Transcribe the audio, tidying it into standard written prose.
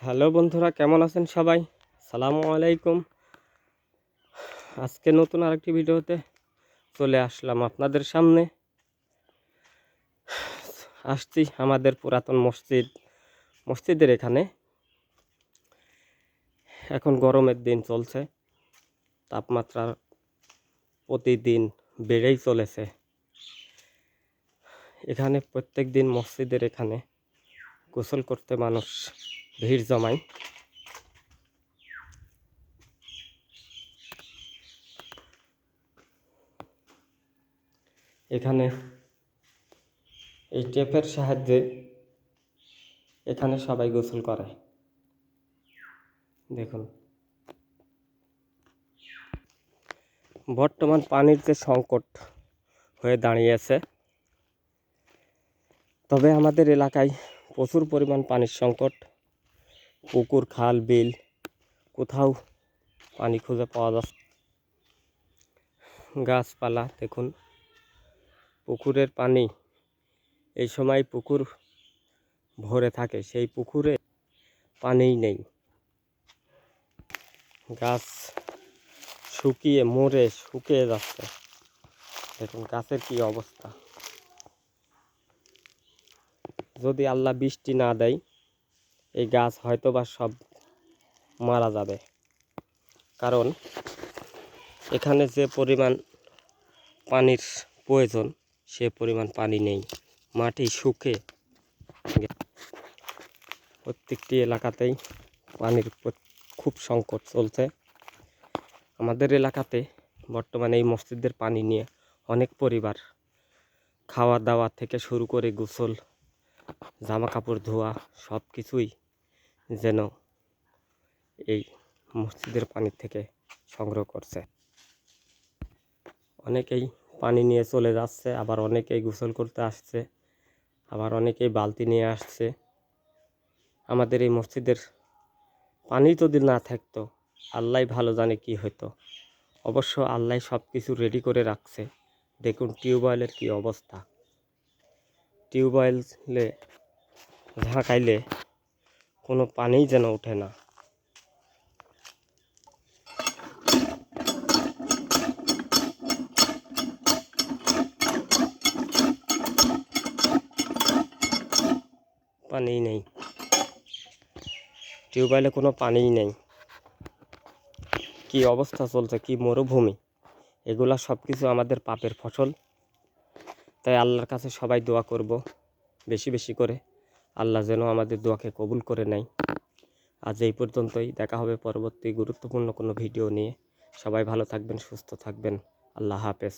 Hello বন্ধুরা, কেমন আছেন সবাই? সালামু আলাইকুম। আজকে নতুন আরেকটি ভিডিওতে চলে আসলাম আপনাদের সামনে। আসছি আমাদের পুরাতন মসজিদের এখানে। এখন গরমের দিন চলছে, তাপমাত্রা প্রতিদিন বেড়েই চলেছে। এখানে প্রত্যেক দিন মসজিদের এখানে গোসল করতে মানুষ ভিড় জমায়। এখানে এই টেপের সাহায্যে এখানে সবাই গোসল করে। দেখুন, বর্তমান পানির যে সংকট হয়ে দাঁড়িয়েছে, তবে আমাদের এলাকায় প্রচুর পরিমাণ পানির সংকট। পুকুর, খাল, বিল কোথাও পানি খুঁজে পাওয়া যাচ্ছে। গাছপালা দেখুন, পুকুরের পানি এই সময় পুকুর ভরে থাকে, সেই পুকুরে পানিই নেই। গাছ শুকিয়ে যাচ্ছে। দেখুন গাছের কি অবস্থা। যদি আল্লাহ বৃষ্টি না দেয়, এই গাছ হয়তো বা সব মারা যাবে। কারণ এখানে যে পরিমাণ পানির প্রয়োজন, সে পরিমাণ পানি নেই। মাটি শুকিয়ে প্রত্যেকটি এলাকাতেই পানির খুব সংকট চলছে। আমাদের এলাকাতে বর্তমানে এই মসজিদের পানি নিয়ে অনেক পরিবার খাওয়া দাওয়া থেকে শুরু করে গোসল, জামা কাপড় ধোয়া সব কিছুই যেন এই মসজিদের পানি থেকে সংগ্রহ করছে। অনেকেই পানি নিয়ে চলে যাচ্ছে, আবার অনেকেই গোসল করতে আসছে, আবার অনেকেই বালতি নিয়ে আসছে। আমাদের এই মসজিদের পানি যদি না থাকতো, আল্লাহ ভালো জানে কি হতো। অবশ্য আল্লাহ সব কিছু রেডি করে রাখছে। দেখুন টিউবওয়েলের কি অবস্থা। টিউবওয়েলে ঝাঁকাইলে কোনো পানিই যেন ওঠে না। পানিই নেই, টিউবওয়েলে কোনো পানিই নেই। কি অবস্থা চলছে, কি মরুভূমি। এগুলা সব কিছু আমাদের পাপের ফসল। তাই আল্লাহর কাছে সবাই দোয়া করব বেশি বেশি করে, আল্লাহ যেন আমাদের দোয়াকে কবুল করে নেয়। আজ এই পর্যন্তই, দেখা হবে পরবর্তী গুরুত্বপূর্ণ কোনো ভিডিও নিয়ে। সবাই ভালো থাকবেন, সুস্থ থাকবেন। আল্লাহ হাফেজ।